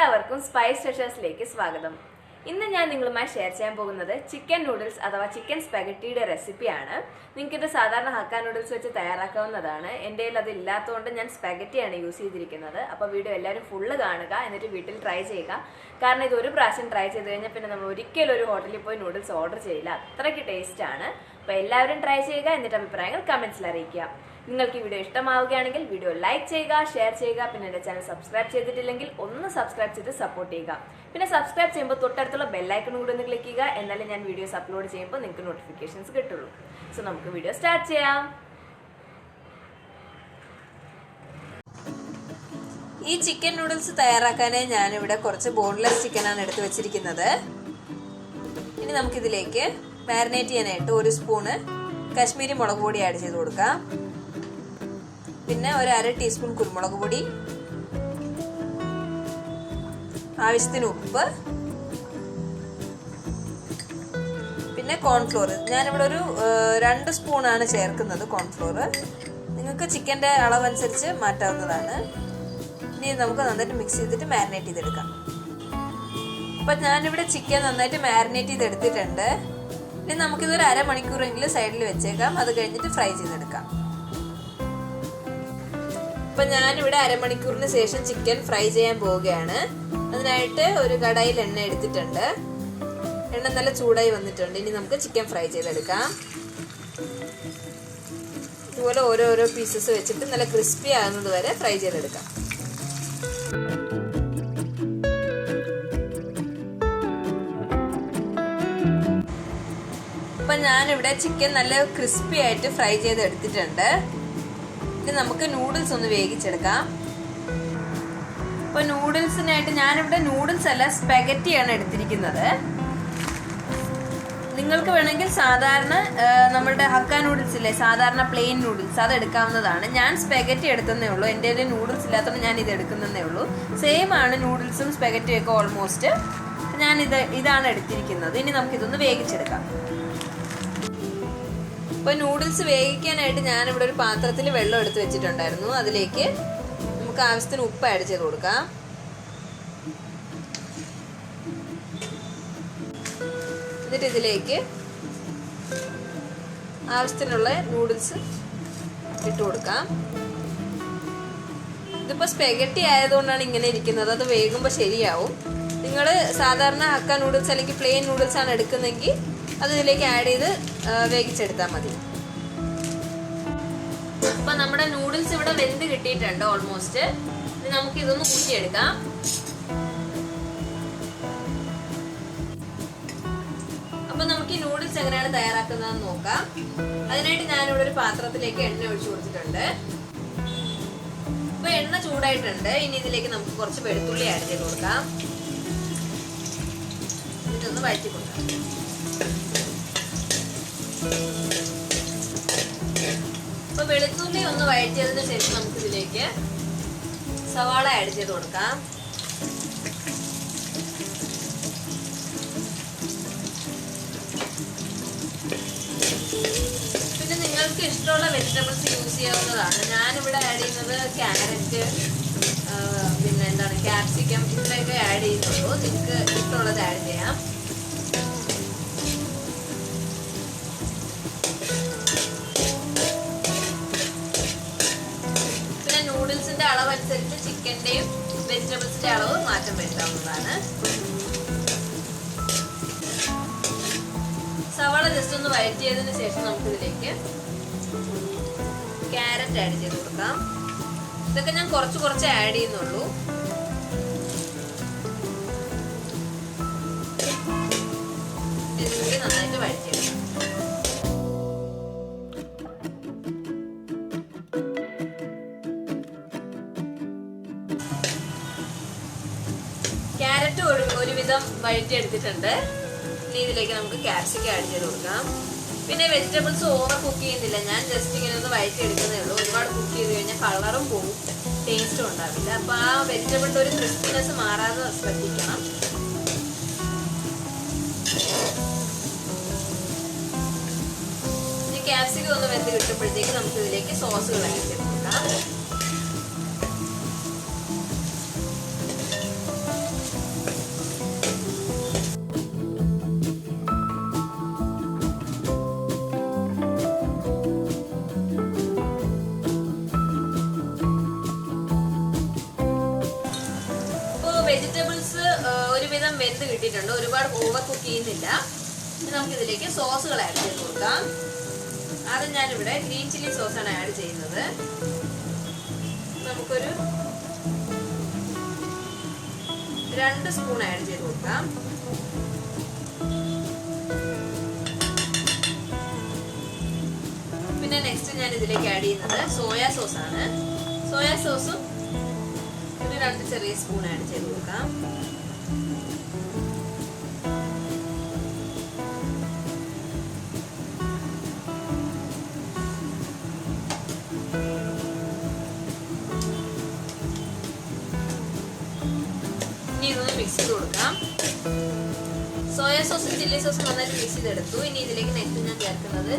എല്ലാവർക്കും സ്പൈസ് ട്രഷേഴ്സിലേക്ക് സ്വാഗതം. ഇന്ന് ഞാൻ നിങ്ങളുമായി ഷെയർ ചെയ്യാൻ പോകുന്നത് ചിക്കൻ നൂഡിൽസ് അഥവാ ചിക്കൻ സ്പാഗറ്റിയുടെ റെസിപ്പിയാണ്. നിങ്ങൾക്ക് ഇത് സാധാരണ ഹക്ക നൂഡിൽസ് വെച്ച് തയ്യാറാക്കാവുന്നതാണ്. എൻ്റെ കയ്യിൽ അത് ഇല്ലാത്തതുകൊണ്ട് ഞാൻ സ്പാഗറ്റിയാണ് യൂസ് ചെയ്തിരിക്കുന്നത്. അപ്പോൾ വീഡിയോ എല്ലാവരും ഫുള്ള് കാണുക, എന്നിട്ട് വീട്ടിൽ ട്രൈ ചെയ്യുക. കാരണം ഇത് ഒരു പ്രാവശ്യം ട്രൈ ചെയ്ത് കഴിഞ്ഞാൽ പിന്നെ നമ്മൾ ഒരിക്കലും ഒരു ഹോട്ടലിൽ പോയി നൂഡിൽസ് ഓർഡർ ചെയ്യില്ല, അത്രയ്ക്ക് ടേസ്റ്റാണ്. അപ്പോൾ എല്ലാവരും ട്രൈ ചെയ്യുക, എന്നിട്ട് അഭിപ്രായങ്ങൾ കമൻസിൽ അറിയിക്കുക. നിങ്ങൾക്ക് ഈ വീഡിയോ ഇഷ്ടമാവുകയാണെങ്കിൽ വീഡിയോ ലൈക്ക് ചെയ്യുക, ഷെയർ ചെയ്യുക. പിന്നെ എൻ്റെ ചാനൽ സബ്സ്ക്രൈബ് ചെയ്തിട്ടില്ലെങ്കിൽ ഒന്ന് സബ്സ്ക്രൈബ് ചെയ്ത് സപ്പോർട്ട് ചെയ്യുക. പിന്നെ സബ്സ്ക്രൈബ് ചെയ്യുമ്പോൾ തൊട്ടടുത്തുള്ള ബെല്ലൈക്കൺ കൂടി ഒന്ന് ക്ലിക്ക് ചെയ്യുക, എന്നാലേ ഞാൻ വീഡിയോസ് അപ്ലോഡ് ചെയ്യുമ്പോൾ നിങ്ങൾക്ക് നോട്ടിഫിക്കേഷൻസ് കിട്ടുള്ളൂ. സോ നമുക്ക് വീഡിയോ സ്റ്റാർട്ട് ചെയ്യാം. ഈ ചിക്കൻ നൂഡിൽസ് തയ്യാറാക്കാനായി ഞാനിവിടെ കുറച്ച് ബോൺലെസ് ചിക്കനാണ് എടുത്ത് വെച്ചിരിക്കുന്നത്. ഇനി നമുക്കിതിലേക്ക് മാരിനേറ്റ് ചെയ്യാനായിട്ട് 1 സ്പൂണ് കാശ്മീരി മുളക് പൊടി ആഡ് ചെയ്ത് കൊടുക്കാം. പിന്നെ 1/2 ടീസ്പൂൺ കുരുമുളക് പൊടി, ആവശ്യത്തിന് ഉപ്പ്, പിന്നെ കോൺഫ്ലോർ. ഞാനിവിടെ ഒരു 2 സ്പൂണാണ് ചേർക്കുന്നത് കോൺഫ്ലോർ. നിങ്ങൾക്ക് ചിക്കൻ്റെ അളവനുസരിച്ച് മാറ്റാവുന്നതാണ്. ഇനി നമുക്ക് നന്നായിട്ട് മിക്സ് ചെയ്തിട്ട് മാരിനേറ്റ് ചെയ്തെടുക്കാം. അപ്പം ഞാനിവിടെ ചിക്കൻ നന്നായിട്ട് മാരിനേറ്റ് ചെയ്തെടുത്തിട്ടുണ്ട്. ഇനി നമുക്കിതൊരു അരമണിക്കൂറെങ്കിലും സൈഡിൽ വെച്ചേക്കാം. അത് കഴിഞ്ഞിട്ട് ഫ്രൈ ചെയ്തെടുക്കാം. അപ്പം ഞാനിവിടെ അരമണിക്കൂറിന് ശേഷം ചിക്കൻ ഫ്രൈ ചെയ്യാൻ പോവുകയാണ്. അതിനായിട്ട് ഒരു കടായിൽ എണ്ണ എടുത്തിട്ടുണ്ട്. എണ്ണ നല്ല ചൂടായി വന്നിട്ടുണ്ട്. ഇനി നമുക്ക് ചിക്കൻ ഫ്രൈ ചെയ്തെടുക്കാം. ഇതുപോലെ ഓരോരോ പീസസ് വെച്ചിട്ട് നല്ല ക്രിസ്പി ആകുന്നത് വരെ ഫ്രൈ ചെയ്തെടുക്കാം. അപ്പം ഞാനിവിടെ ചിക്കൻ നല്ല ക്രിസ്പി ആയിട്ട് ഫ്രൈ ചെയ്തെടുത്തിട്ടുണ്ട്. ഇനി നമുക്ക് നൂഡിൽസ് ഒന്ന് വേവിച്ചെടുക്കാം. അപ്പോൾ നൂഡിൽസിനായിട്ട് ഞാനിവിടെ നൂഡിൽസ് അല്ല സ്പാഗറ്റിയാണ് എടുത്തിരിക്കുന്നത്. നിങ്ങൾക്ക് വേണമെങ്കിൽ സാധാരണ നമ്മുടെ ഹക്ക നൂഡിൽസ് ഇല്ലേ, സാധാരണ പ്ലെയിൻ നൂഡിൽസ്, അത് എടുക്കാവുന്നതാണ്. ഞാൻ സ്പാഗറ്റി എടുത്തതേ ഉള്ളൂ. എൻ്റെ കയ്യിൽ നൂഡിൽസ് ഇല്ലാത്തതുകൊണ്ട് ഞാൻ ഇത് എടുക്കുന്നതേ ഉള്ളൂ. സെയിം ആണ് നൂഡിൽസും സ്പാഗറ്റിയും ഒക്കെ ഓൾമോസ്റ്റ്. ഇതാണ് എടുത്തിരിക്കുന്നത്. ഇനി നമുക്കിതൊന്ന് വേവിച്ചെടുക്കാം. അപ്പോൾ നൂഡിൽസ് വേവിക്കാനായിട്ട് ഞാനിവിടെ ഒരു പാത്രത്തിൽ വെള്ളം എടുത്ത് വെച്ചിട്ടുണ്ടായിരുന്നു. അതിലേക്ക് നമുക്ക് ആവശ്യത്തിന് ഉപ്പ് ആഡ് ചെയ്ത് കൊടുക്കാം. എന്നിട്ട് ഇതിലേക്ക് ആവശ്യത്തിനുള്ള നൂഡിൽസ് ഇട്ട് കൊടുക്കാം. ഇതിപ്പോൾ സ്പെഗറ്റി ആയതുകൊണ്ടാണ് ഇങ്ങനെ ഇരിക്കുന്നത്. അത് വേകുമ്പോൾ ശരിയാവും. നിങ്ങൾ സാധാരണ ഹക്ക നൂഡിൽസ് അല്ലെങ്കിൽ പ്ലെയിൻ നൂഡിൽസ് ആണ് എടുക്കുന്നതെങ്കിൽ അത് ഇതിലേക്ക് ആഡ് ചെയ്ത് വേവിച്ചെടുത്താൽ മതി. അപ്പൊ നമ്മുടെ നൂഡിൽസ് ഇവിടെ വെന്ത് കിട്ടിയിട്ടുണ്ട് ഓൾമോസ്റ്റ്. ഇനി നമുക്ക് ഇതൊന്ന് ഊറ്റിയെടുക്കാം. അപ്പൊ നമുക്ക് ഈ നൂഡിൽസ് എങ്ങനെയാണ് തയ്യാറാക്കുന്നതെന്ന് നോക്കാം. അതിനായിട്ട് ഞാനിവിടെ ഒരു പാത്രത്തിലേക്ക് എണ്ണ ഒഴിച്ചു കൊടുത്തിട്ടുണ്ട്. അപ്പൊ എണ്ണ ചൂടായിട്ടുണ്ട്. ഇനി ഇതിലേക്ക് നമുക്ക് കുറച്ച് വെളുത്തുള്ളി ആഡ് ചെയ്ത് കൊടുക്കാം. ഇതൊന്ന് വഴറ്റി കൊടുക്കാം. അപ്പൊ വെളുത്തുള്ളി ഒന്ന് വഴറ്റിയതിന് ശേഷം നമുക്ക് ഇതിലേക്ക് സവാള ആഡ് ചെയ്ത് കൊടുക്കാം. പിന്നെ നിങ്ങൾക്ക് ഇഷ്ടമുള്ള വെജിറ്റബിൾസ് യൂസ് ചെയ്യാവുന്നതാണ്. ഞാനിവിടെ ആഡ് ചെയ്യുന്നത് ക്യാരറ്റ്, പിന്നെ എന്താണ് ക്യാപ്സിക്കം, ഇത്രയൊക്കെ ആഡ് ചെയ്യുന്നുള്ളൂ. നിങ്ങൾക്ക് ഇഷ്ടമുള്ളത് ആഡ് ചെയ്യാം. നൂഡിൽസിന്റെ അളവനുസരിച്ച് ചിക്കന്റെയും വെജിറ്റബിൾസിന്റെ അളവ് മാറ്റം വരുത്താവുന്നതാണ്. സവാള ജസ്റ്റ് ഒന്ന് വഴറ്റിയതിന് ശേഷം നമുക്ക് ഇതിലേക്ക് ക്യാരറ്റ് ആഡ് ചെയ്ത് കൊടുക്കാം. ഇതൊക്കെ ഞാൻ കുറച്ച് ആഡ് ചെയ്യുന്നുള്ളൂ. ഇതിലേക്ക് നന്നായിട്ട് വഴറ്റിയെടുക്കാം. ക്യാരറ്റ് ഒരുവിധം വഴറ്റിയെടുത്തിട്ടുണ്ട്. ഇനി ഇതിലേക്ക് നമുക്ക് ക്യാപ്സിക്കം ആഡ് ചെയ്ത് കൊടുക്കാം. പിന്നെ വെജിറ്റബിൾസ് ഓവർ കുക്ക് ചെയ്യുന്നില്ല. ഞാൻ ജസ്റ്റ് ഇങ്ങനെ ഒന്ന് വഴറ്റിയെടുക്കുന്നേ ഉള്ളൂ. ഒരുപാട് കുക്ക് ചെയ്ത് കഴിഞ്ഞാൽ കളറും പോവും, ടേസ്റ്റും ഉണ്ടാവില്ല. അപ്പൊ ആ വെജിറ്റബിളിന്റെ ഒരു ക്രിസ്പിനെസ് മാറാതെ ശ്രദ്ധിക്കണം. ഇനി ക്യാപ്സിക്കം ഒന്ന് വെന്ത് കിട്ടുമ്പോഴത്തേക്ക് നമുക്ക് ഇതിലേക്ക് സോസുകൾ ആഡ് ചെയ്ത് കൊടുക്കാം. ആക്കിയിട്ടുണ്ട്. ഒരുപാട് ഓവർ കുക്ക് ചെയ്യുന്നില്ല. ഇനി നമുക്കിതിലേക്ക് സോസുകൾ ആഡ് ചെയ്ത് കൊടുക്കാം. ആദ്യം ഞാനിവിടെ ഗ്രീൻ ചില്ലി സോസാണ് ആഡ് ചെയ്യുന്നത്. നമുക്കൊരു 2 സ്പൂൺ ആഡ് ചെയ്ത് കൊടുക്കാം. പിന്നെ നെക്സ്റ്റ് ഞാൻ ഇതിലേക്ക് ആഡ് ചെയ്യുന്നത് സോയാ സോസ് ആണ്. സോയാ സോസും ഒരു 2 ചെറിയ സ്പൂൺ ആഡ് ചെയ്ത് കൊടുക്കാം. ഇനി ഇതൊന്ന് മിക്സ് ചെയ്ത് കൊടുക്കാം. സോയാ സോസും ചില്ലി സോസും നന്നായിട്ട് മിക്സ് ചെയ്തെടുത്തു. ഇനി ഇതിലേക്ക് നെക്സ്റ്റ് ഞാൻ ചേർക്കുന്നത്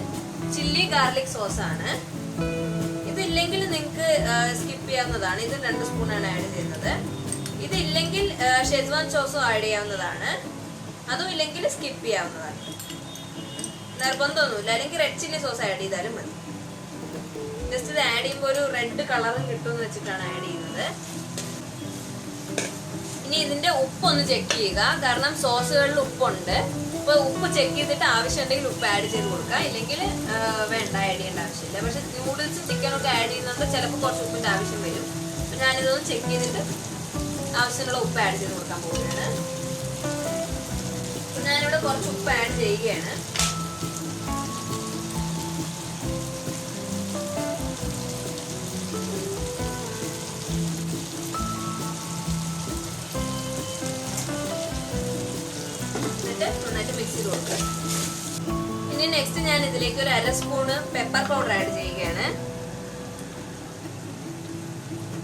ചില്ലി ഗാർലിക് സോസ് ആണ്. ഇതില്ലെങ്കിൽ നിങ്ങൾക്ക് സ്കിപ്പ് ചെയ്യാവുന്നതാണ്. ഇത് 2 സ്പൂണാണ് ആഡ് ചെയ്യുന്നത്. ഇതില്ലെങ്കിൽ ഷെസ്വാൻ സോസും ആഡ് ചെയ്യാവുന്നതാണ്. അതും ഇല്ലെങ്കിൽ സ്കിപ്പ് ചെയ്യാവുന്നതാണ്. നിർബന്ധമൊന്നുമില്ല. അല്ലെങ്കിൽ റെഡ് ചില്ലി സോസ് ആഡ് ചെയ്താലും മതി. ജസ്റ്റ് ഇത് ആഡ് ചെയ്യുമ്പോൾ ഒരു റെഡ് കളറും കിട്ടുമെന്ന് വെച്ചിട്ടാണ് ആഡ് ചെയ്യുന്നത്. ഇനി ഇതിന്റെ ഉപ്പൊന്ന് ചെക്ക് ചെയ്യുക. കാരണം സോസുകളിൽ ഉപ്പുണ്ട്. അപ്പൊ ഉപ്പ് ചെക്ക് ചെയ്തിട്ട് ആവശ്യമുണ്ടെങ്കിൽ ഉപ്പ് ആഡ് ചെയ്ത് കൊടുക്കുക. ഇല്ലെങ്കിൽ വേണ്ട, ആഡ് ചെയ്യേണ്ട ആവശ്യമില്ല. പക്ഷെ നൂഡിൽസും ചിക്കനൊക്കെ ആഡ് ചെയ്യുന്നത് ചിലപ്പോൾ കുറച്ച് ഉപ്പിന്റെ ആവശ്യം വരും. അപ്പൊ ഞാനിതൊന്ന് ചെക്ക് ചെയ്തിട്ട് ആവശ്യമുള്ള ഉപ്പ് ആഡ് ചെയ്ത് കൊടുക്കാൻ പോവുകയാണ്. ഞാനിവിടെ കുറച്ച് ഉപ്പ് ആഡ് ചെയ്യുകയാണ്. നന്നായിട്ട് മിക്സ് ചെയ്ത് കൊടുക്കുക. ഇനി നെക്സ്റ്റ് ഞാൻ ഇതിലേക്ക് ഒരു 1/2 സ്പൂണ് പെപ്പർ പൗഡർ ആഡ് ചെയ്യുകയാണ്.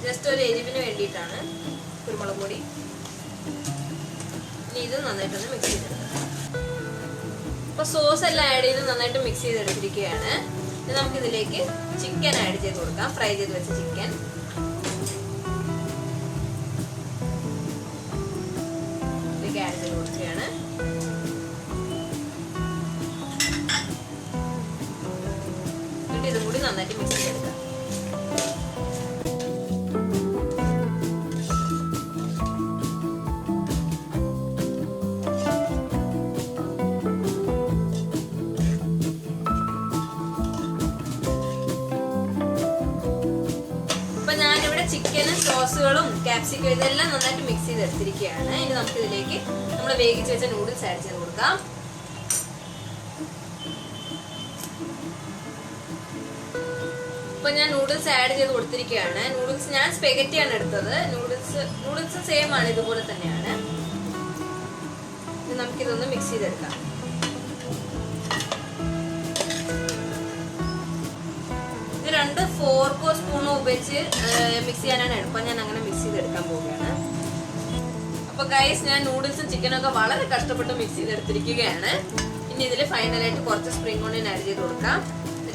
ജസ്റ്റ് ഒരു എരിവിന് വേണ്ടിയിട്ടാണ്, കുരുമുളക് പൊടി. ഇനി ഇത് നന്നായിട്ടൊന്ന് മിക്സ് ചെയ്തെടുക്കുക. അപ്പൊ സോസ് എല്ലാം ആഡ് ചെയ്ത് നന്നായിട്ട് മിക്സ് ചെയ്തെടുത്തിരിക്കുകയാണ്. ഇനി നമുക്കിതിലേക്ക് ചിക്കൻ ആഡ് ചെയ്ത് കൊടുക്കാം. ഫ്രൈ ചെയ്ത് വെച്ച ചിക്കൻ ഇതിലേക്ക് ആഡ് ചെയ്ത് കൊടുക്കുകയാണ്. ഇതും കൂടി നന്നായിട്ട് മിക്സ് ചെയ്തെടുക്കാം. അപ്പൊ ഞാനിവിടെ ചിക്കനും സോസുകളും ക്യാപ്സിക്കം ഇതെല്ലാം നന്നായിട്ട് മിക്സ് ചെയ്തെടുത്തിരിക്കുകയാണ്. ഇനി നമുക്ക് ഇതിലേക്ക് നമ്മൾ വേവിച്ച് വെച്ച നൂഡിൽസ് ആഡ് ചെയ്ത് കൊടുക്കാം. അപ്പൊ ഞാൻ നൂഡിൽസ് ആഡ് ചെയ്ത് കൊടുത്തിരിക്കുകയാണ്. നൂഡിൽസ് ഞാൻ സ്പെഗറ്റിയാണ് എടുത്തത്. നൂഡിൽസ് സെയിം ആണ്, ഇതുപോലെ തന്നെയാണ്. നമുക്കിതൊന്ന് മിക്സ് ചെയ്തെടുക്കാം. ഇത് 2 ഫോർക്കോ സ്പൂണോ ഉപയോഗിച്ച് മിക്സ് ചെയ്യാനാണ് എളുപ്പം. ഞാൻ അങ്ങനെ മിക്സ് ചെയ്തെടുക്കാൻ പോവുകയാണ്. അപ്പൊ ഗൈസ്, ഞാൻ നൂഡിൽസും ചിക്കനും ഒക്കെ വളരെ കഷ്ടപ്പെട്ട് മിക്സ് ചെയ്തെടുത്തിരിക്കുകയാണ്. ഇനി ഇതിൽ ഫൈനലായിട്ട് കുറച്ച് സ്പ്രിംഗ് ഓണിയൻ ആഡ് ചെയ്ത് കൊടുക്കാം.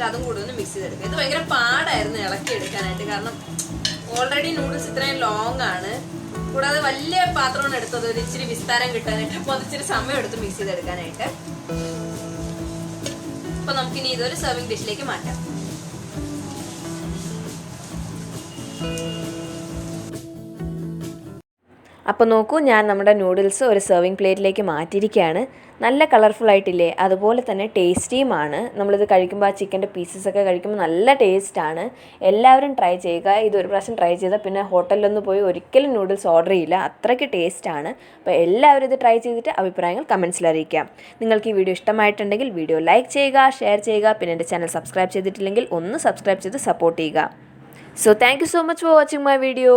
അതും കൂടി ഒന്ന് മിക്സ് ചെയ്തെടുക്കുക. ഇത് ഭയങ്കര പാടായിരുന്നു ഇളക്കി എടുക്കാനായിട്ട്. കാരണം ഓൾറെഡി നൂഡിൽസ് ഇത്രയും ലോങ് ആണ്. കൂടാതെ വലിയ പാത്രമാണ് എടുത്തത്, ഒരു ഇച്ചിരി വിസ്താരം കിട്ടാനായിട്ട്. അപ്പൊ അത് ഇച്ചിരി സമയം എടുത്ത് മിക്സ് ചെയ്തെടുക്കാനായിട്ട്. അപ്പൊ നമുക്കിനി ഇതൊരു സെർവിങ് ഡിഷിലേക്ക് മാറ്റാം. അപ്പോൾ നോക്കൂ, ഞാൻ നമ്മുടെ നൂഡിൽസ് ഒരു സെർവിങ് പ്ലേറ്റിലേക്ക് മാറ്റിയിരിക്കുകയാണ്. നല്ല കളർഫുൾ ആയിട്ടില്ലേ? അതുപോലെ തന്നെ ടേസ്റ്റിയുമാണ്. നമ്മളിത് കഴിക്കുമ്പോൾ ആ ചിക്കൻ്റെ പീസസൊക്കെ കഴിക്കുമ്പോൾ നല്ല ടേസ്റ്റാണ്. എല്ലാവരും ട്രൈ ചെയ്യുക. ഇതൊരു പ്രാവശ്യം ട്രൈ ചെയ്താൽ പിന്നെ ഹോട്ടലിലൊന്നും പോയി ഒരിക്കലും നൂഡിൽസ് ഓർഡർ ചെയ്യില്ല. അത്രയ്ക്ക് ടേസ്റ്റാണ്. അപ്പോൾ എല്ലാവരും ഇത് ട്രൈ ചെയ്തിട്ട് അഭിപ്രായങ്ങൾ കമൻസിൽ അറിയിക്കാം. നിങ്ങൾക്ക് ഈ വീഡിയോ ഇഷ്ടമായിട്ടുണ്ടെങ്കിൽ വീഡിയോ ലൈക്ക് ചെയ്യുക, ഷെയർ ചെയ്യുക. പിന്നെ എൻ്റെ ചാനൽ സബ്സ്ക്രൈബ് ചെയ്തിട്ടില്ലെങ്കിൽ ഒന്ന് സബ്സ്ക്രൈബ് ചെയ്ത് സപ്പോർട്ട് ചെയ്യുക. So thank you so much for watching my video.